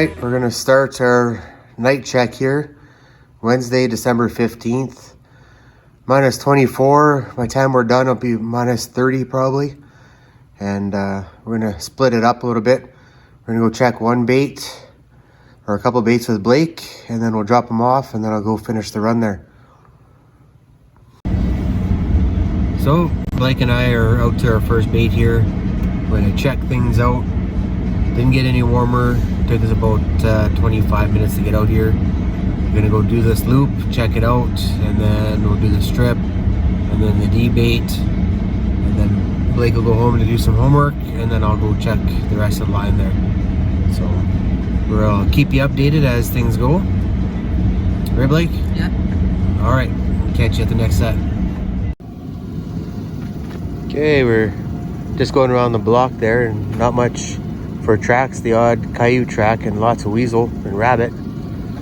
right, we're gonna start our night check here. Wednesday, December 15th. Minus 24. By the time we're done, it'll be minus 30 probably. And we're gonna split it up a little bit. We're gonna go check one bait or a couple baits with Blake, and then we'll drop them off, and then I'll go finish the run there. So Blake and I are out to our first bait here. We're gonna check things out. Didn't get any warmer. It took us about 25 minutes to get out here. We're gonna go do this loop, check it out, and then we'll do the strip, and then the D-bait, and then Blake will go home to do some homework, and then I'll go check the rest of the line there. So we'll keep you updated as things go. Right, Blake? Yeah. All right, catch you at the next set. Okay, we're just going around the block there, and not much for tracks, the odd coyote track and lots of weasel and rabbit.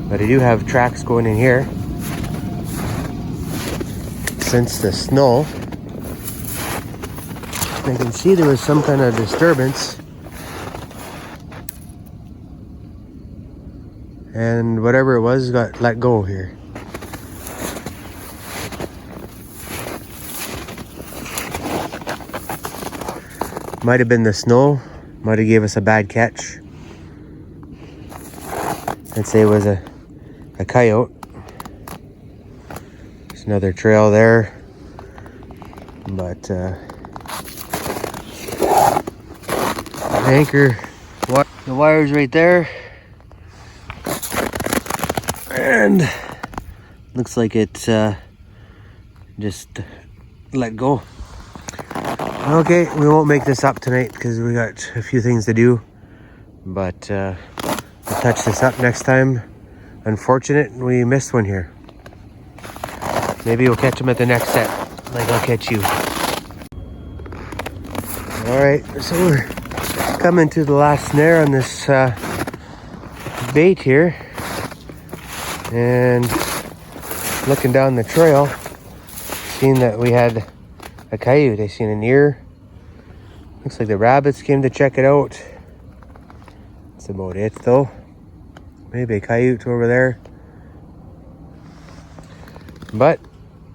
But I do have tracks going in here. Since the snow, I can see there was some kind of disturbance. And whatever it was got let go here. Might have been the snow. Might have gave us a bad catch. I'd say it was a coyote. There's another trail there. But anchor, the wire's right there. And looks like it just let go. Okay, we won't make this up tonight because we got a few things to do. But we'll touch this up next time. Unfortunate, we missed one here. Maybe we'll catch them at the next set, like I'll catch you. Alright, so we're coming to the last snare on this bait here. And looking down the trail, seeing that we had a coyote. I seen an ear. Looks like the rabbits came to check it out. That's about it though. Maybe a coyote over there. But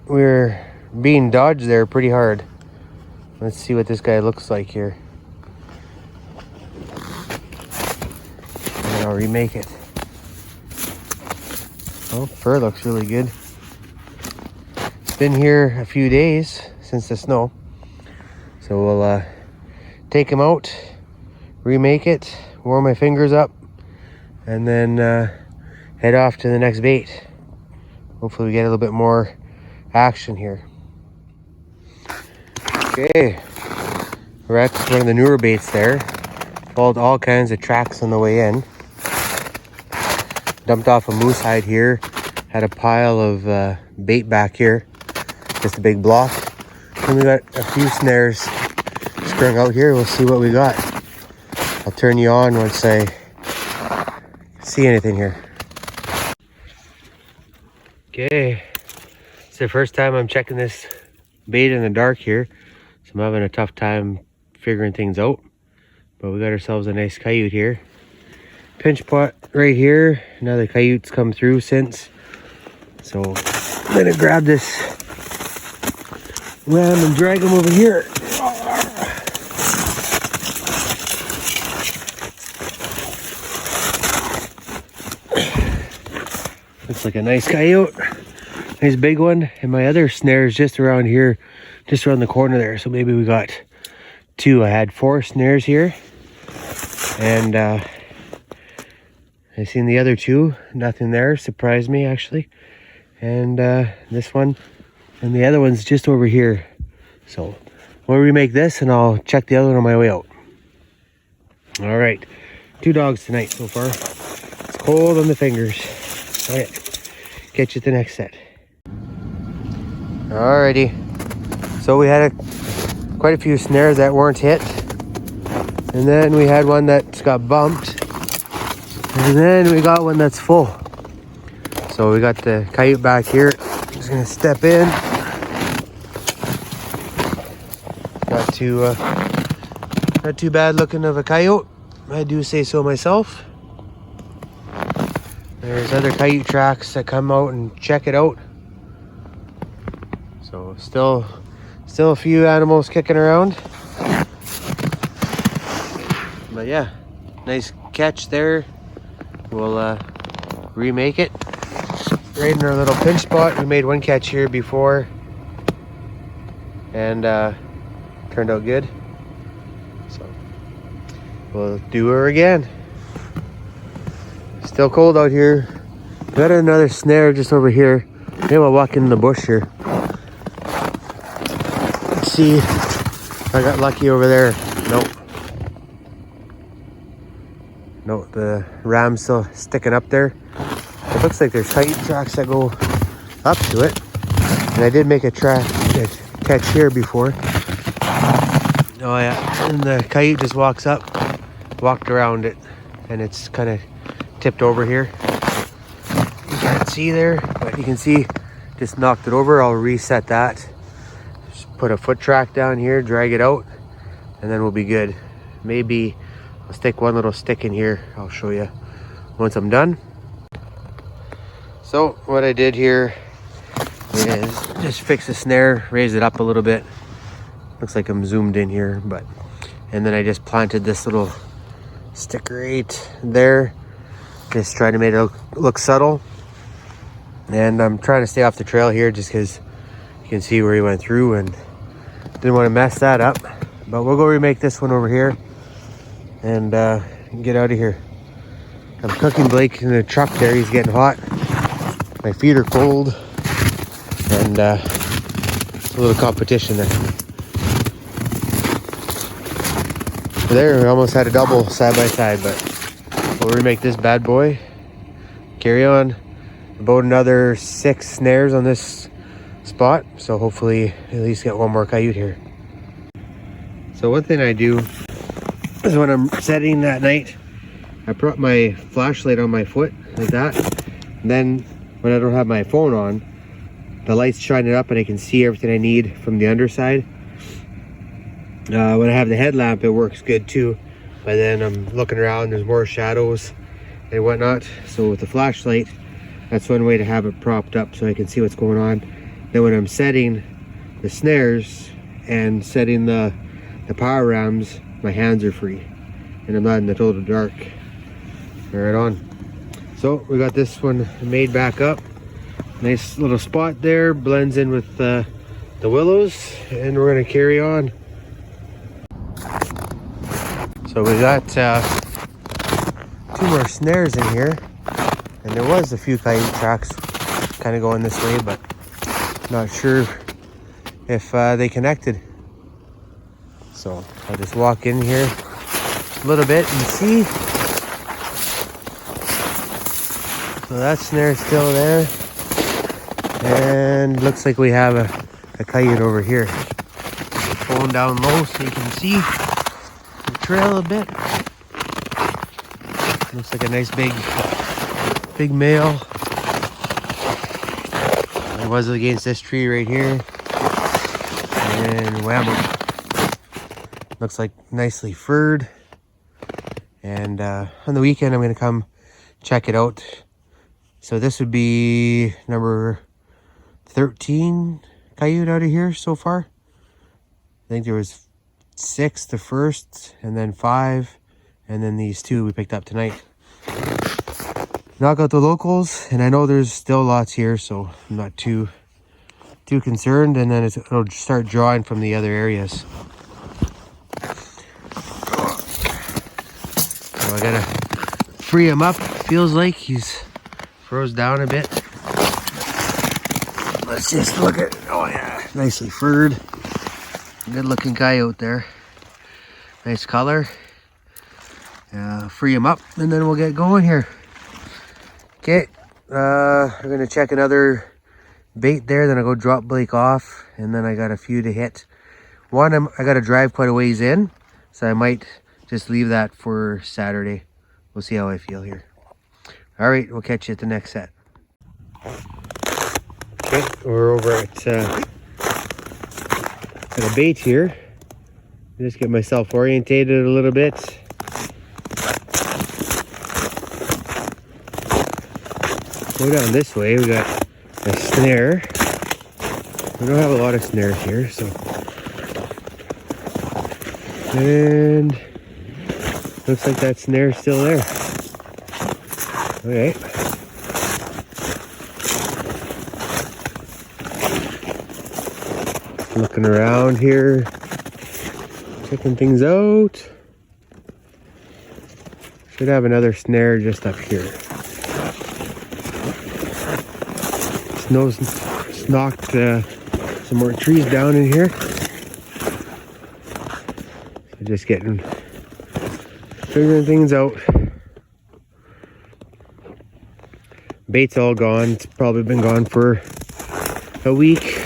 we're being dodged there pretty hard. Let's see what this guy looks like here. And I'll remake it. Oh, fur looks really good. It's been here a few days since the snow. So we'll take him out, remake it, warm my fingers up, and then head off to the next bait. Hopefully we get a little bit more action here. Okay, we're at one of the newer baits there. Followed all kinds of tracks on the way in. Dumped off a moose hide here. Had a pile of bait back here. Just a big block. And we got a few snares strung out here. We'll see what we got. I'll turn you on once I see anything here. Okay, it's the first time I'm checking this bait in the dark here, so I'm having a tough time figuring things out. But we got ourselves a nice coyote here. Pinch pot right here. Another coyote's come through since. So I'm gonna grab this ram and drag him over here. Looks like a nice coyote. Nice big one. And my other snare is just around here, just around the corner there. So maybe we got two. I had 4 snares here. And I seen the other 2. Nothing there. Surprised me actually. And this one. And the other one's just over here. So we'll remake this and I'll check the other one on my way out. All right. 2 dogs tonight so far. It's cold on the fingers. All right. Catch you at the next set. Alrighty. So we had quite a few snares that weren't hit. And then we had one that got bumped. And then we got one that's full. So we got the coyote back here. I'm just gonna step in. Not too bad looking of a coyote. I do say so myself. There's other coyote tracks that come out and check it out. So still a few animals kicking around. But yeah, nice catch there. We'll remake it. Right in our little pinch spot. We made one catch here before and turned out good. So we'll do her again. Still cold out here. Got another snare just over here. Maybe I'll walk in the bush here. Let's see if I got lucky over there. Nope. No, the ram's still sticking up there. It looks like there's coyote tracks that go up to it. And I did make a catch here before. Oh yeah, and the coyote just walked around it, and it's kind of tipped over here. You can't see there, but you can see just knocked it over. I'll reset that. Just put a foot track down here, drag it out, and then we'll be good. Maybe I'll stick one little stick in here. I'll show you once I'm done. So what I did here is just fix the snare, raise it up a little bit. Looks like I'm zoomed in here, and then I just planted this little stick right there. Just trying to make it look subtle. And I'm trying to stay off the trail here just because you can see where he went through and didn't want to mess that up. But we'll go remake this one over here and get out of here. I'm cooking Blake in the truck there. He's getting hot. My feet are cold. And it's a little competition there. There, we almost had a double side by side, but we'll remake this bad boy. Carry on. About another 6 snares on this spot, so hopefully at least get one more coyote here. So one thing I do is when I'm setting that night, I put my flashlight on my foot like that, and then when I don't have my phone on, the light's shining up and I can see everything I need from the underside. When I have the headlamp, it works good too, but then I'm looking around, there's more shadows and whatnot. So with the flashlight, that's one way to have it propped up so I can see what's going on. Then when I'm setting the snares and setting the power rams, my hands are free and I'm not in the total dark. Right on. So we got this one made back up. Nice little spot there, blends in with the willows, and we're gonna carry on. So we got 2 more snares in here, and there was a few coyote tracks kind of going this way, but not sure if they connected. So I'll just walk in here a little bit and see. So that snare's still there, and looks like we have a coyote over here. Pulling down low so you can see the trail a bit. Looks like a nice big male. It was against this tree right here, and whammo. Looks like nicely furred. And on the weekend I'm gonna come check it out. So this would be number 13 coyote out of here so far. I think there was 6 the first, and then 5, and then these 2 we picked up tonight. Knock out the locals, and I know there's still lots here, so I'm not too concerned. And then it'll start drawing from the other areas. So I gotta free him up. Feels like he's froze down a bit. Let's just look at, oh yeah, nicely furred. Good looking coyote there. Nice color. Free him up and then we'll get going here. Okay, we're gonna check another bait there, then I'll go drop Blake off, and then I got a few to hit. One, I gotta drive quite a ways in, so I might just leave that for Saturday. We'll see how I feel here. All right, we'll catch you at the next set. Okay, we're over at a bait here. Just get myself orientated a little bit. Go down this way, we got a snare. We don't have a lot of snares here, so. And looks like that snare's still there. Okay. Looking around here, checking things out. Should have another snare just up here. Snow's knocked some more trees down in here. So just figuring things out. Bait's all gone. It's probably been gone for a week.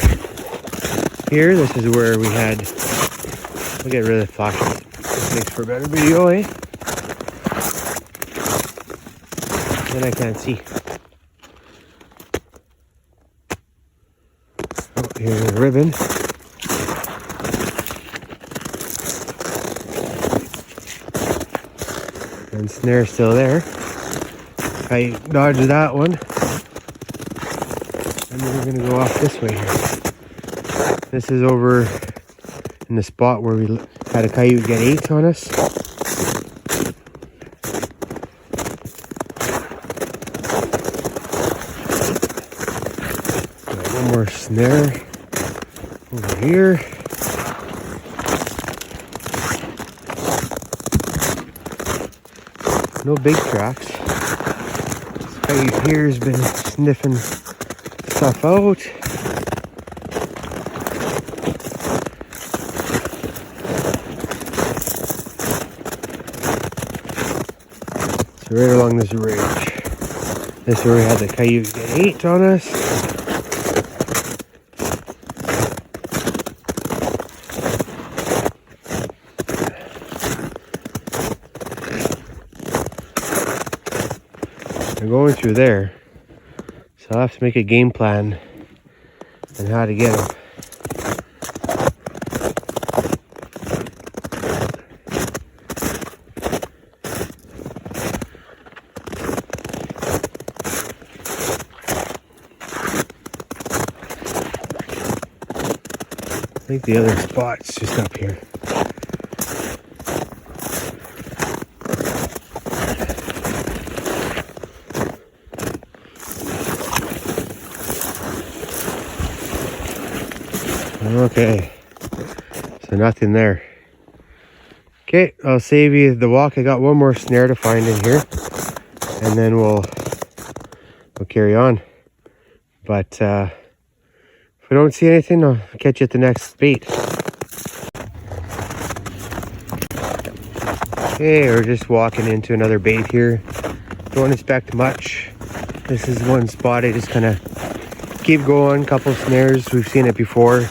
Here, this is where we had. I'll get rid of the flash. This makes for a better video, eh? Then I can't see. Oh, here's a ribbon. And snare still there. I dodged that one. And then we're gonna go off this way here. This is over in the spot where we had a coyote get 8 on us. Got one more snare over here. No big tracks. This coyote here has been sniffing stuff out. So right along this ridge. This is where we had the coyote get 8 on us. They're going through there. So I'll have to make a game plan on how to get them. I think the other spot's just up here. Okay, so nothing there. Okay, I'll save you the walk. I got one more snare to find in here, and then we'll carry on. But if we don't see anything, I'll catch you at the next bait. Okay, we're just walking into another bait here. Don't expect much. This is one spot I just kind of keep going. Couple snares, we've seen it before.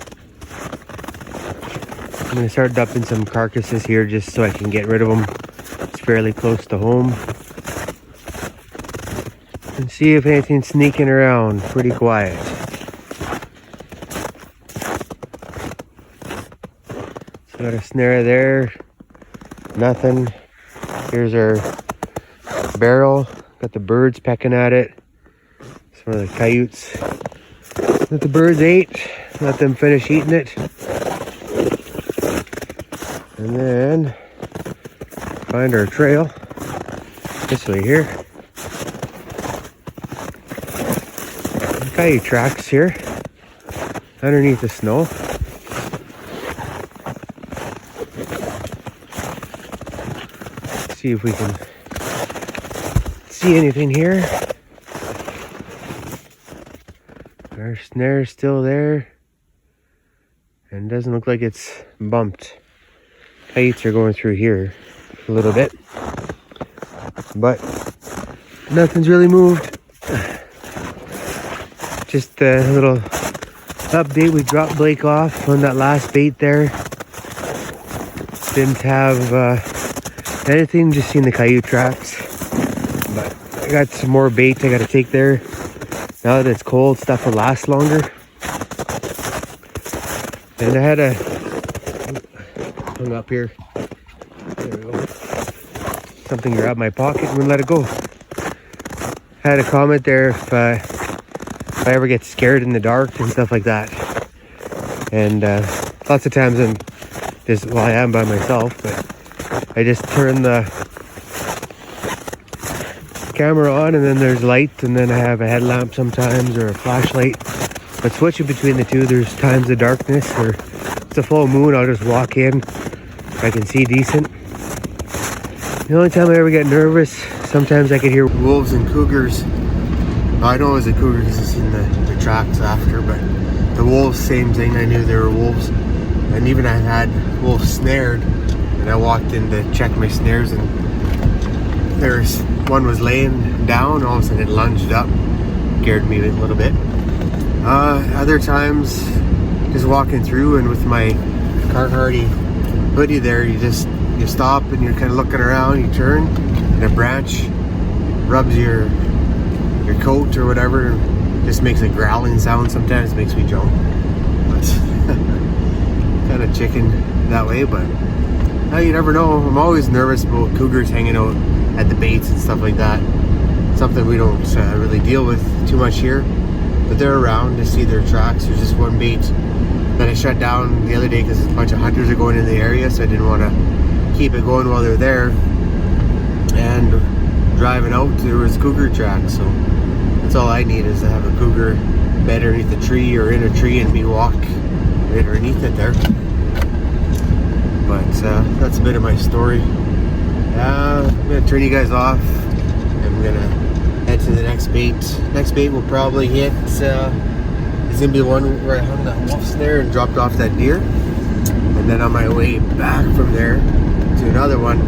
I'm going to start dumping some carcasses here just so I can get rid of them. It's fairly close to home. And see if anything's sneaking around. Pretty quiet. So got a snare there. Nothing. Here's our barrel. Got the birds pecking at it. Some of the coyotes. Let the birds ate. Let them finish eating it. And then find our trail this way here. Coyote tracks here underneath the snow. See if we can see anything here. Our snare's still there and doesn't look like it's bumped. Coyotes are going through here a little bit, but nothing's really moved. Just a little update. We dropped Blake off on that last bait there. Didn't have anything, just seen the coyote tracks. But I got some more bait I got to take there. Now that it's cold, stuff will last longer. And I had a hung up here. There we go. Something grabbed my pocket and wouldn't let it go. had a comment there if I ever get scared in the dark and stuff like that. And lots of times I'm just, well, I am by myself, but I just turn the camera on and then there's light, and then I have a headlamp sometimes or a flashlight. But switching between the two, there's times of darkness or it's a full moon, I'll just walk in. I can see decent. The only time I ever get nervous, sometimes I can hear wolves and cougars. I know it was a cougar because I seen the tracks after, but the wolves, same thing. I knew there were wolves. And even I had wolves snared, and I walked in to check my snares, and there's one was laying down, all of a sudden it lunged up, scared me a little bit. Other times, just walking through, and with my Carharty hoodie there, you stop and you're kind of looking around, you turn, and a branch rubs your coat or whatever, just makes a growling sound. Sometimes it makes me jump. But kind of chicken that way, but you never know. I'm always nervous about cougars hanging out at the baits and stuff like that. Something we don't really deal with too much here, but they're around to see their tracks. There's just one bait that I shut down the other day because a bunch of hunters are going in the area, so I didn't want to keep it going while they're there. And driving out, there was cougar tracks, so that's all I need, is to have a cougar bed underneath a tree or in a tree and me walk right underneath it there. But that's a bit of my story. I'm gonna turn you guys off. I'm gonna head to the next bait. Next bait we'll probably hit is gonna be one where I hung that wolf snare and dropped off that deer. And then on my way back from there to another one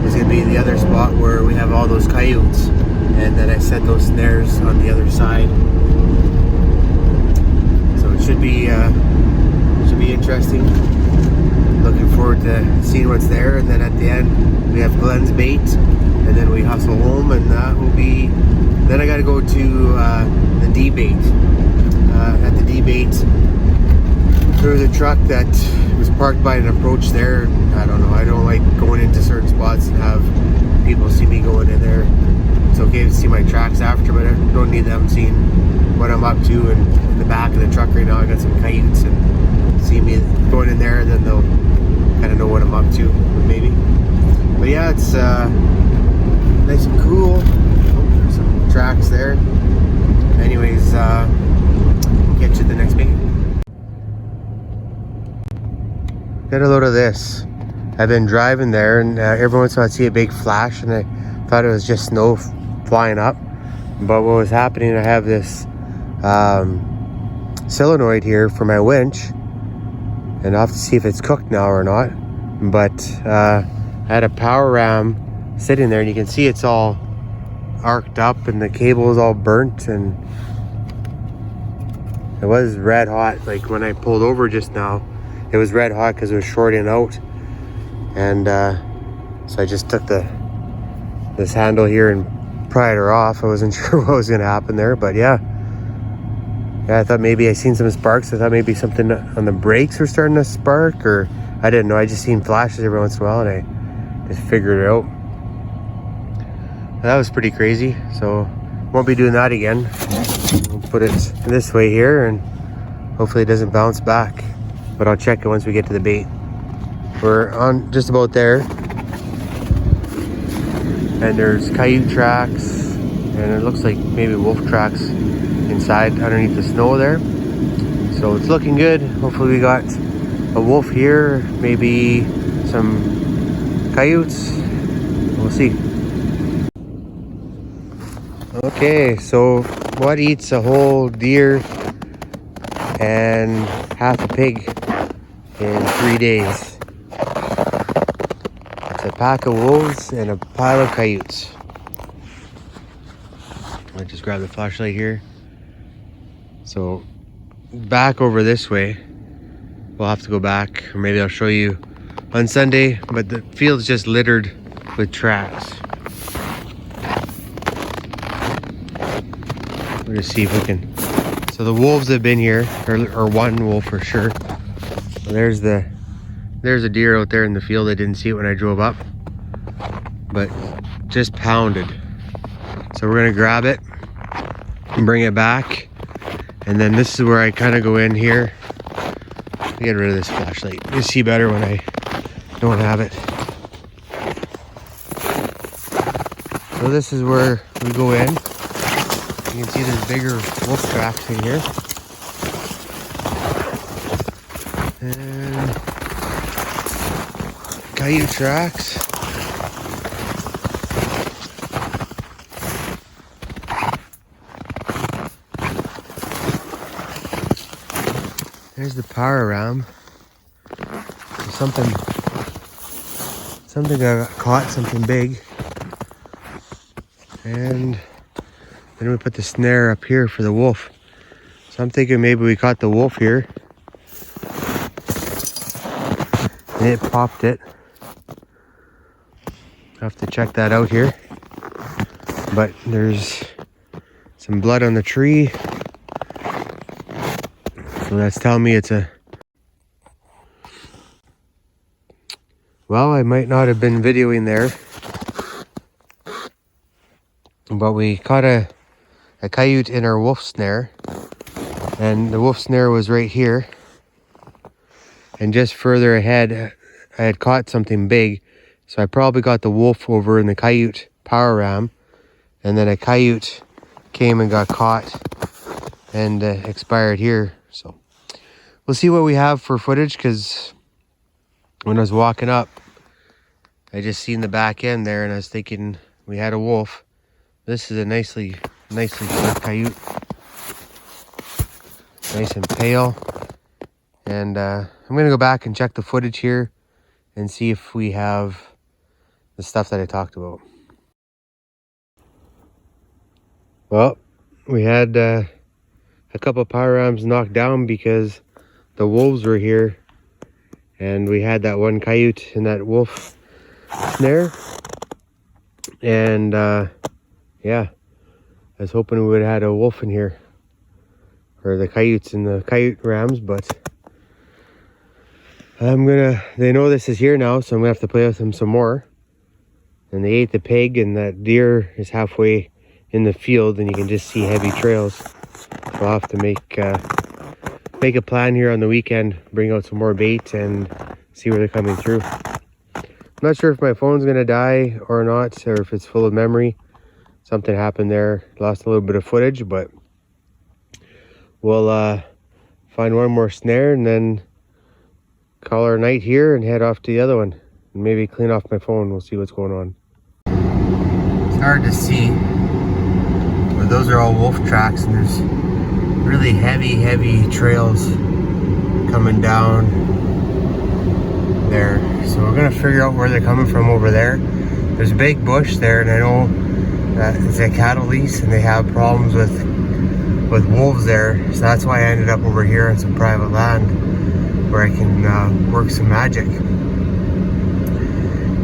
is gonna be the other spot where we have all those coyotes. And then I set those snares on the other side. So it should be interesting. Looking forward to seeing what's there. And then at the end we have Glenn's bait, and then we hustle home, and that will be. Then I got to go to the D bait. At the D bait, there was a truck that was parked by an approach there. I don't know. I don't like going into certain spots and have people see me going in there. It's okay to see my tracks after, but I don't need them seeing what I'm up to. And in the back of the truck right now, I got some coyotes, and see me going in there, then they'll kind of know what I'm up to, maybe. But yeah, it's nice and cool. Oh, there's some tracks there. Anyways, get you the next bait. Get a load of this. I've been driving there, and every once in a while I see a big flash, and I thought it was just snow flying up. But what was happening, I have this solenoid here for my winch, and I'll have to see if it's cooked now or not. But I had a power ram sitting there, and you can see it's all arced up and the cable is all burnt, and it was red hot. Like when I pulled over just now, it was red hot because it was shorting out. And so I just took this handle here and pried her off. I wasn't sure what was gonna happen there, but yeah, I thought maybe I seen some sparks. I thought maybe something on the brakes were starting to spark, or I didn't know. I just seen flashes every once in a while, and I just figured it out. That was pretty crazy, so won't be doing that again. We'll put it this way here, and hopefully it doesn't bounce back, but I'll check it once we get to the bait. We're on just about there, and there's coyote tracks, and it looks like maybe wolf tracks inside underneath the snow there. So it's looking good. Hopefully we got a wolf here, maybe some coyotes. We'll see. Okay, so what eats a whole deer and half a pig in 3 days? It's a pack of wolves and a pile of coyotes. I just grab the flashlight here. So back over this way, we'll have to go back, or maybe I'll show you on Sunday, but the field's just littered with tracks. We'll just see if we can. So the wolves have been here, or one wolf for sure. So there's a deer out there in the field. I didn't see it when I drove up, but just pounded. So we're gonna grab it and bring it back. And then this is where I kind of go in here. Get rid of this flashlight. You see better when I don't have it. So this is where we go in. You can see there's bigger wolf tracks in here. And coyote tracks. There's the power ram. Something got caught, something big. And then we put the snare up here for the wolf. So I'm thinking maybe we caught the wolf here. And it popped it. I'll have to check that out here. But there's some blood on the tree. So that's telling me it's a... Well, I might not have been videoing there. But we caught a coyote in our wolf snare. And the wolf snare was right here. And just further ahead, I had caught something big. So I probably got the wolf over in the coyote power ram. And then a coyote came and got caught and expired here. So we'll see what we have for footage, because when I was walking up, I just seen the back end there and I was thinking we had a wolf. This is a nicely shaped coyote. Nice and pale. And I'm going to go back and check the footage here and see if we have the stuff that I talked about. Well, we had a couple of power rams knocked down because the wolves were here. And we had that one coyote in that wolf snare. And yeah, I was hoping we would have had a wolf in here. Or the coyotes in the coyote rams, but they know this is here now, so I'm gonna have to play with them some more. And they ate the pig, and that deer is halfway in the field, and you can just see heavy trails. So I'll have to make a plan here on the weekend, bring out some more bait and see where they're coming through. I'm not sure if my phone's gonna die or not, or if it's full of memory. Something happened there, lost a little bit of footage, but we'll find one more snare and then call our night here and head off to the other one. And maybe clean off my phone. We'll see what's going on. It's hard to see, but those are all wolf tracks, and there's really heavy trails coming down there. So we're gonna figure out where they're coming from over there. There's a big bush there, and I know that it's a cattle lease and they have problems with wolves there. So that's why I ended up over here on some private land where I can work some magic.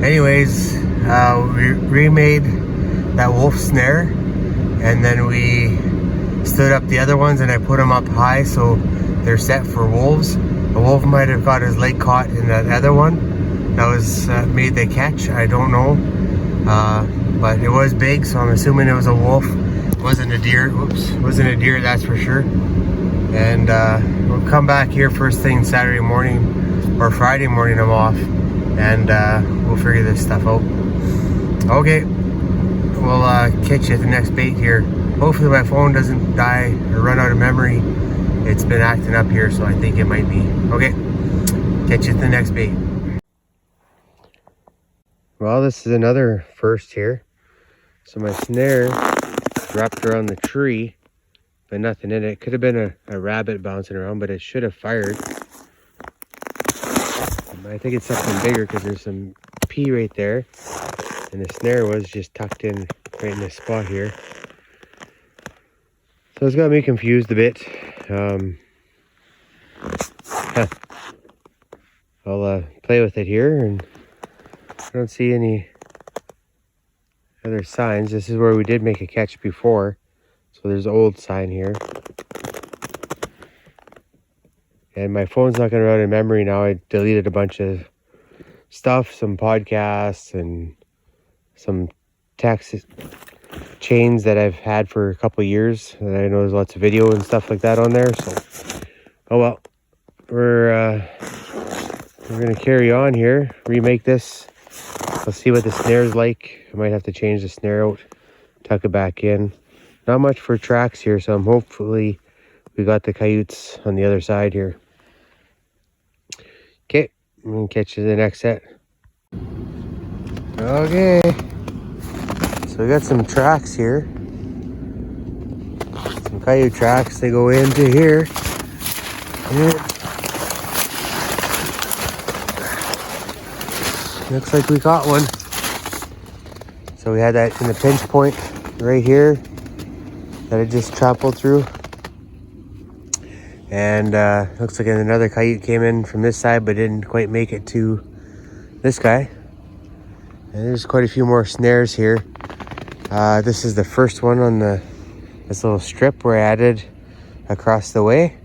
Anyways, we remade that wolf snare, and then we stood up the other ones and I put them up high so they're set for wolves. The wolf might have got his leg caught in that other one that was made the catch. I don't know, but it was big, so I'm assuming it was a wolf. It wasn't a deer. Whoops, it wasn't a deer, that's for sure. And we'll come back here first thing Saturday morning or Friday morning. I'm off, and we'll figure this stuff out. Okay, we'll catch you at the next bait here. Hopefully my phone doesn't die or run out of memory. It's been acting up here, so I think it might be. Okay, catch you at the next bait. Well, this is another first here. So my snare wrapped around the tree, but nothing in it. Could have been a rabbit bouncing around, but it should have fired. I think it's something bigger because there's some pea right there, and the snare was just tucked in right in this spot here. So it's got me confused a bit. I'll play with it here, and I don't see any other signs. This is where we did make a catch before, so there's an old sign here. And my phone's not going to run in memory now. I deleted a bunch of stuff, some podcasts and some texts chains that I've had for a couple of years, and I know there's lots of video and stuff like that on there. So, oh well, we're gonna carry on here, remake this. Let's see what the snare's like. I might have to change the snare out, tuck it back in. Not much for tracks here, so I'm hopefully we got the coyotes on the other side here. Okay, I'm gonna catch you in the next set. Okay, so we got some tracks here. Some coyote tracks. They go into here. And looks like we got one. So we had that in the pinch point right here that I just trampled through. And looks like another coyote came in from this side but didn't quite make it to this guy. And there's quite a few more snares here. This is the first one on this little strip where I added across the way.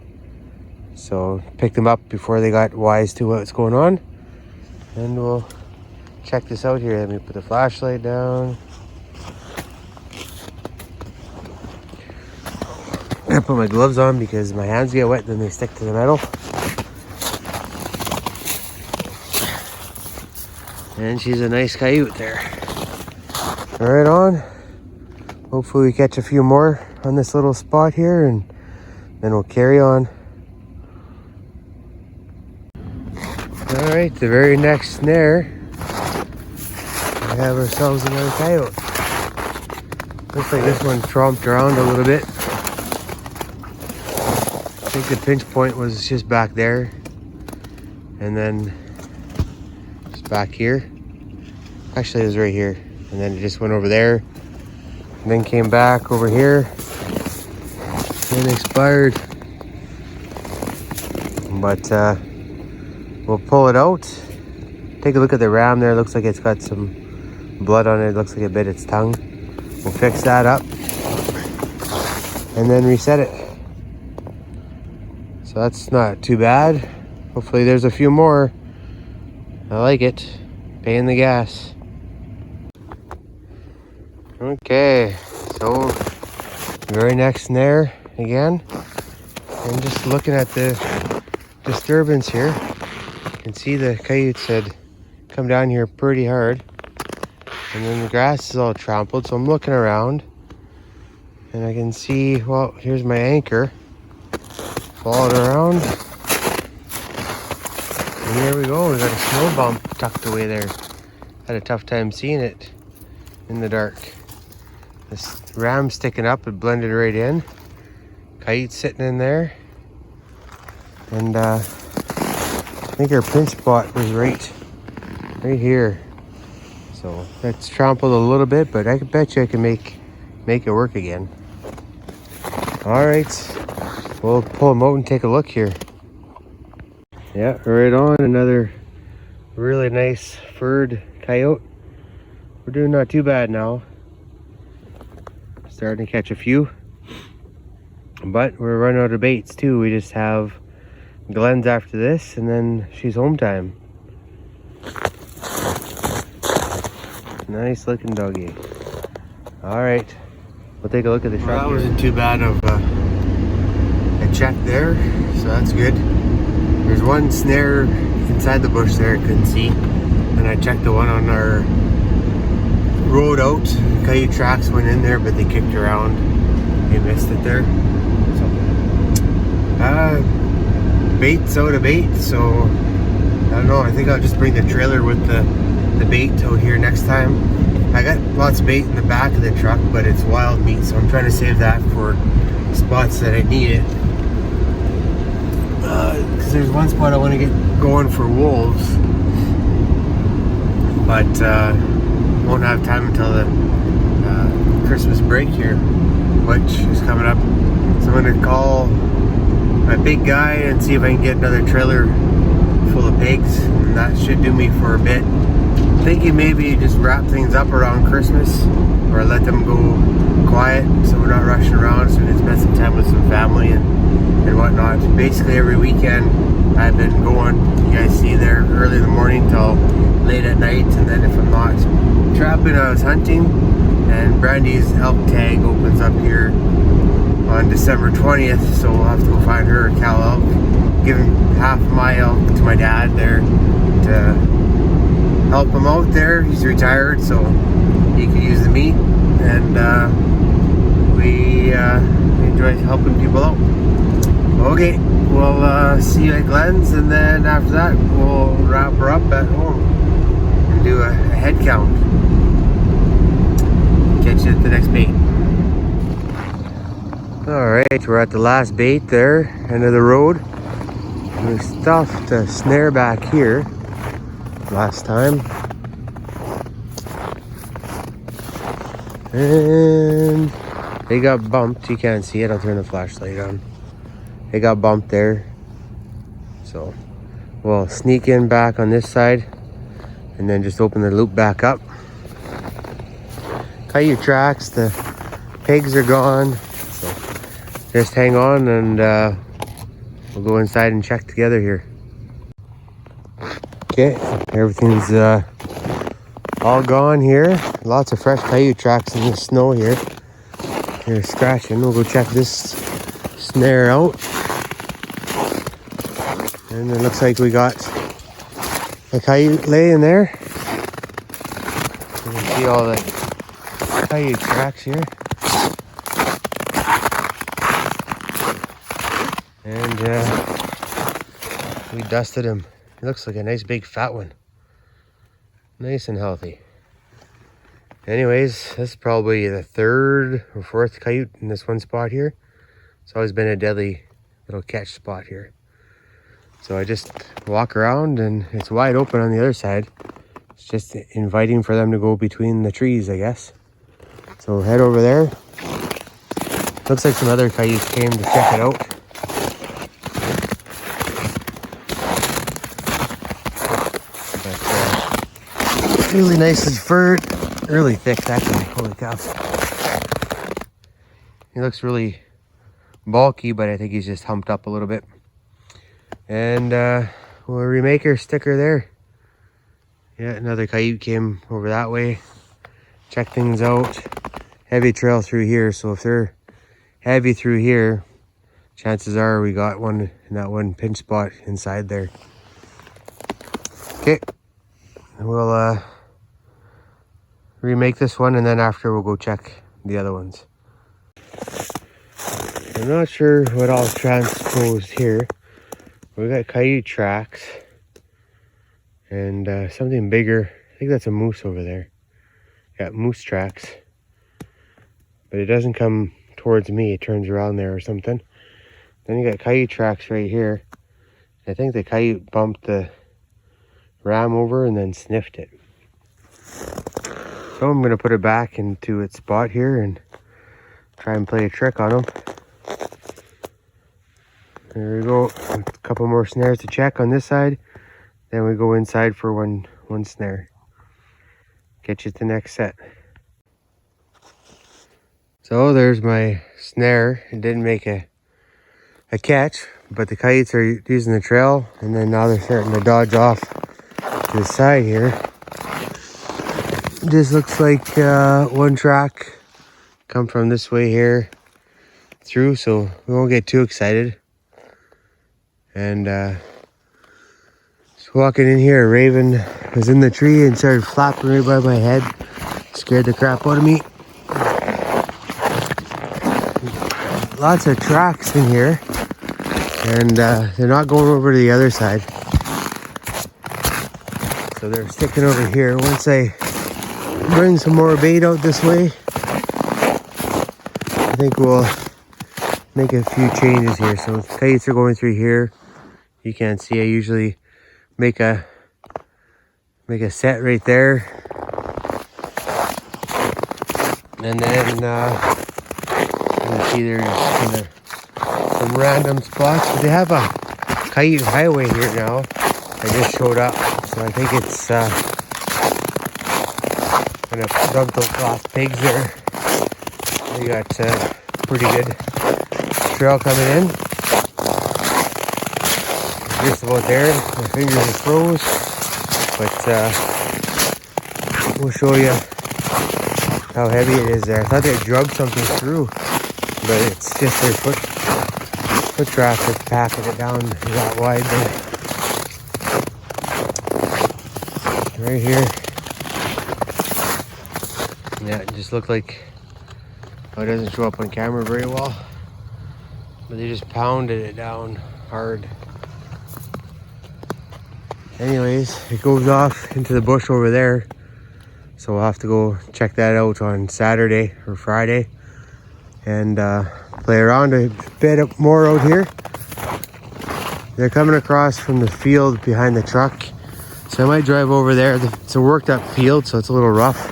So picked them up before they got wise to what's going on. And we'll check this out here. Let me put the flashlight down. I'm gonna put my gloves on because my hands get wet, then they stick to the metal. And she's a nice coyote there. Right on. Hopefully we catch a few more on this little spot here, and then we'll carry on. All right, the very next snare, we have ourselves another coyote. Looks like this one tromped around a little bit. I think the pinch point was just back there, and then just back here. Actually, it was right here, and then it just went over there, and then came back over here, and expired. But we'll pull it out. Take a look at the ram there. Looks like it's got some blood on it. Looks like it bit its tongue. We'll fix that up and then reset it. So that's not too bad. Hopefully there's a few more. I like it. Paying the gas. Okay, so very next snare again. And just looking at the disturbance here, you can see the coyotes had come down here pretty hard. And then the grass is all trampled, so I'm looking around. And I can see, well, here's my anchor. Followed around. And here we go, we got a snow bump tucked away there. Had a tough time seeing it in the dark. This ram sticking up, it blended right in. Coyote sitting in there. And I think our pinch spot was right here. So that's trampled a little bit, but I bet you I can make it work again. All right, we'll pull them out and take a look here. Yeah, right on, another really nice furred coyote. We're doing not too bad now. Starting to catch a few, but we're running out of baits too. We just have Glenn's after this, and then she's home time. Nice looking doggy. All right, we'll take a look at the truck. Well, that wasn't too bad of a check there, so that's good. There's one snare inside the bush there I couldn't see, and I checked the one on our road out. Coyote tracks went in there, but they kicked around. They missed it there. So, bait's out of bait, so I don't know. I think I'll just bring the trailer with the bait out here next time. I got lots of bait in the back of the truck, but it's wild meat, so I'm trying to save that for spots that I need it. Because there's one spot I want to get going for wolves, but won't have time until the Christmas break here, which is coming up. So I'm going to call my big guy and see if I can get another trailer full of pigs, and that should do me for a bit. Thinking maybe just wrap things up around Christmas, or let them go quiet so we're not rushing around, so we can spend some time with some family and whatnot. Basically every weekend I've been going, you guys see there, early in the morning till late at night, and then if I'm not trapping, I was hunting. And Brandy's elk tag opens up here on December 20th, so we'll have to go find her a cow elk. Giving half of my elk to my dad there to help him out there. He's retired, so he could use the meat, and we enjoy helping people out. Okay, we'll see you at Glenn's, and then after that we'll wrap her up at home and do a head count. Catch you at the next bait. Alright, we're at the last bait there, end of the road. We stuffed a snare back here last time. And they got bumped. You can't see it. I'll turn the flashlight on. They got bumped there. So we'll sneak in back on this side and then just open the loop back up. Coyote tracks. The pigs are gone. So just hang on, and we'll go inside and check together here. Okay, everything's all gone here. Lots of fresh coyote tracks in the snow here. They're scratching. We'll go check this snare out. And it looks like we got a coyote laying there. You can see all the coyote tracks here. And we dusted him. He looks like a nice big fat one. Nice and healthy. Anyways, this is probably the third or fourth coyote in this one spot here. It's always been a deadly little catch spot here. So I just walk around and it's wide open on the other side. It's just inviting for them to go between the trees, I guess. So head over there. Looks like some other coyotes came to check it out. But, really nicely furred. Really thick, that guy. Holy cow. He looks really bulky, but I think he's just humped up a little bit. And we'll Remaker sticker there. Yeah, another coyote came over that way. Check things out. Heavy trail through here, so if they're heavy through here, chances are we got one in that one pinch spot inside there. Okay, we'll remake this one, and then after we'll go check the other ones. I'm not sure what all transposed here. We got coyote tracks and something bigger. I think that's a moose over there. Got moose tracks, but it doesn't come towards me. It turns around there or something. Then you got coyote tracks right here. I think the coyote bumped the ram over and then sniffed it. So I'm gonna put it back into its spot here and try and play a trick on him. There we go. A couple more snares to check on this side. Then we go inside for one snare. Get you to the next set. So there's my snare. It didn't make a catch, but the coyotes are using the trail, and then now they're starting to dodge off to the side here. This looks like one track come from this way here through, so we won't get too excited. And just walking in here, a raven was in the tree and started flapping right by my head. Scared the crap out of me. Lots of tracks in here, and they're not going over to the other side. So they're sticking over here. Once I bring some more bait out this way, I think we'll make a few changes here. So coyotes are going through here. You can't see, I usually make a set right there. And then you can see there's some random spots. But they have a coyote highway here now. I just showed up. So I think it's gonna dump those last pigs there. We got pretty good trail coming in. Just about there. My fingers are froze, but we'll show you how heavy it is there. I thought they drugged something through, but it's just their foot traffic packing it down that wide there. Right here. Yeah, it just looked like, oh, it doesn't show up on camera very well, but they just pounded it down hard. Anyways, it goes off into the bush over there, so we'll have to go check that out on Saturday or Friday and play around a bit more out here. They're coming across from the field behind the truck, so I might drive over there. It's a worked up field, so it's a little rough,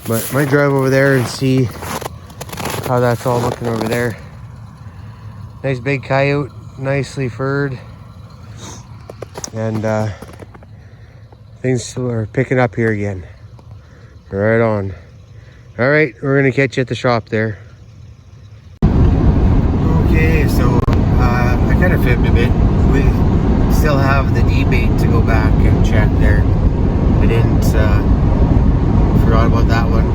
but I might drive over there and see how that's all looking over there. Nice big coyote, nicely furred. And things are picking up here again. Right on. All right, we're gonna catch you at the shop there. Okay, so I kind of fibbed a bit. We still have the debate to go back and check there. We didn't, forgot about that one.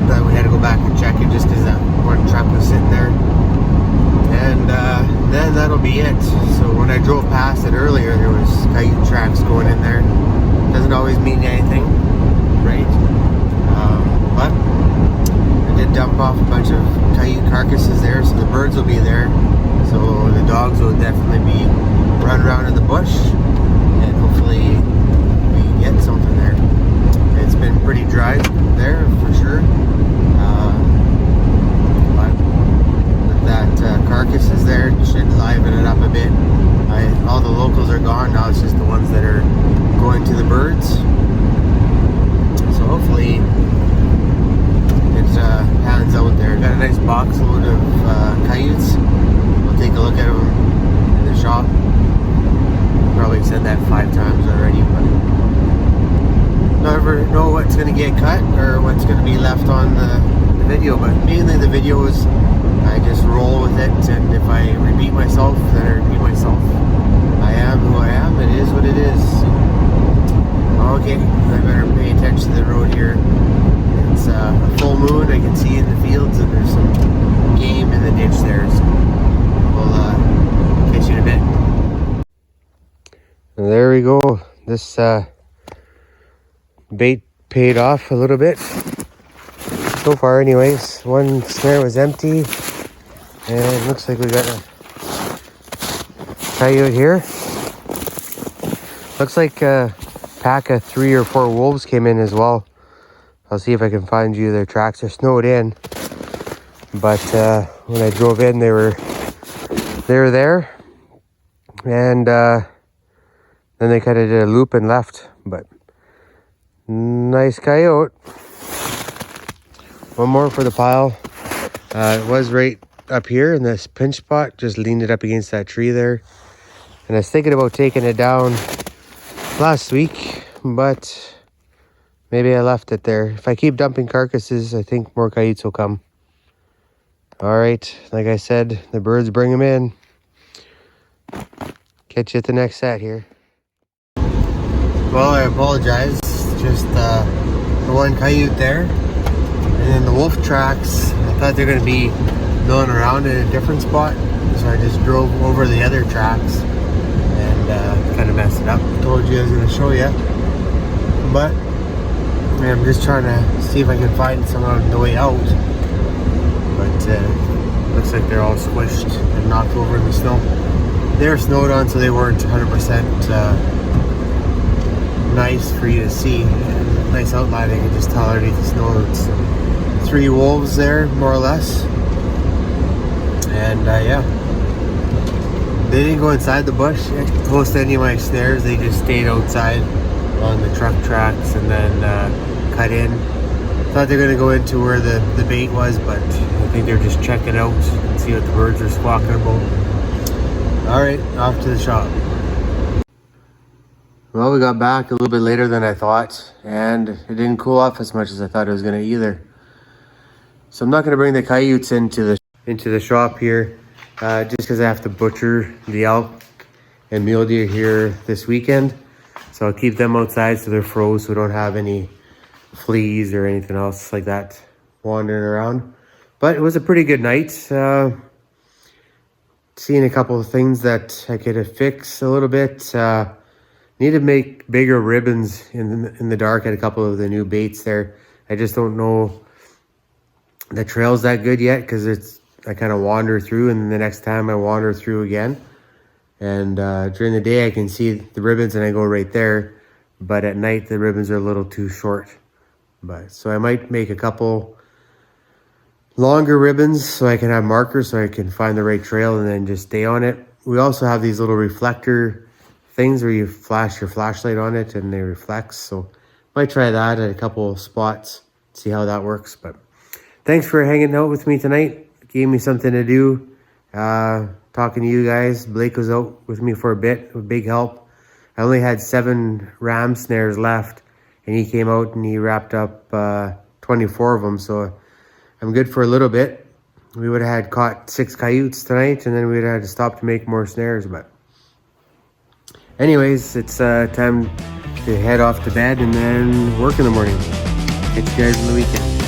But we had to go back and check it just because that one truck was sitting there. And then that'll be it. So when I drove past it earlier, there was coyote tracks going in there. Doesn't always mean anything, right? But I did dump off a bunch of coyote carcasses there, so the birds will be there. So the dogs will definitely be running around in the bush, and hopefully we get something there. It's been pretty dry there for sure. That carcass is there, should liven it up a bit. All the locals are gone now, it's just the ones that are going to the birds. So hopefully it pans out there. Got a nice box load of coyotes. We'll take a look at them in the shop. Probably said that 5 times already, but never know what's going to get cut or what's going to be left on the video. But mainly the videos, I just roll with it, and if I repeat myself, then I repeat myself. I am who I am, it is what it is. Okay, I better pay attention to the road here. It's a full moon, I can see in the fields, and there's some game in the ditch there, so we'll catch you in a bit. And there we go. This bait paid off a little bit. So far anyways. One snare was empty. And it looks like we got a coyote here. Looks like a pack of 3 or 4 wolves came in as well. I'll see if I can find you their tracks. They're snowed in. But when I drove in, they were there. And then they kind of did a loop and left. But nice coyote. One more for the pile. It was right up here in this pinch spot, just leaned it up against that tree there, and I was thinking about taking it down last week, but maybe I left it there. If I keep dumping carcasses, I think more coyotes will come. All right, like I said, the birds bring them in. Catch you at the next set here. Well, I apologize, just the one coyote there, and then the wolf tracks, I thought they're going to be milling around in a different spot, so I just drove over the other tracks and kind of messed it up. Told you I was going to show you, but I'm just trying to see if I can find some on the way out. But looks like they're all squished and knocked over in the snow. They're snowed on, so they weren't 100% nice for you to see. And nice outline, I can just tell underneath the snow. It's 3 wolves there, more or less. And yeah, they didn't go inside the bush close to any of my snares. They just stayed outside on the truck tracks and then cut in. Thought they were going to go into where the bait was, but I think they're just checking out and see what the birds are squawking about. All right, off to the shop. Well, we got back a little bit later than I thought, and it didn't cool off as much as I thought it was going to either. So I'm not going to bring the coyotes into the shop here, just because I have to butcher the elk and mule deer here this weekend. So I'll keep them outside so they're froze, so we don't have any fleas or anything else like that wandering around. But it was a pretty good night. Seeing a couple of things that I could fix a little bit. Need to make bigger ribbons in the dark at a couple of the new baits there. I just don't know the trail's that good yet, because I kind of wander through, and the next time I wander through again. And during the day I can see the ribbons and I go right there, but at night the ribbons are a little too short. But so I might make a couple longer ribbons so I can have markers so I can find the right trail and then just stay on it. We also have these little reflector things where you flash your flashlight on it and they reflect. So might try that at a couple of spots, see how that works. But thanks for hanging out with me tonight. Gave me something to do. Talking to you guys. Blake was out with me for a bit, with big help. I only had 7 ram snares left, and he came out and he wrapped up 24 of them. So I'm good for a little bit. We would have had caught 6 coyotes tonight, and then we'd have had to stop to make more snares. But anyways, it's time to head off to bed and then work in the morning. Catch you guys in the weekend.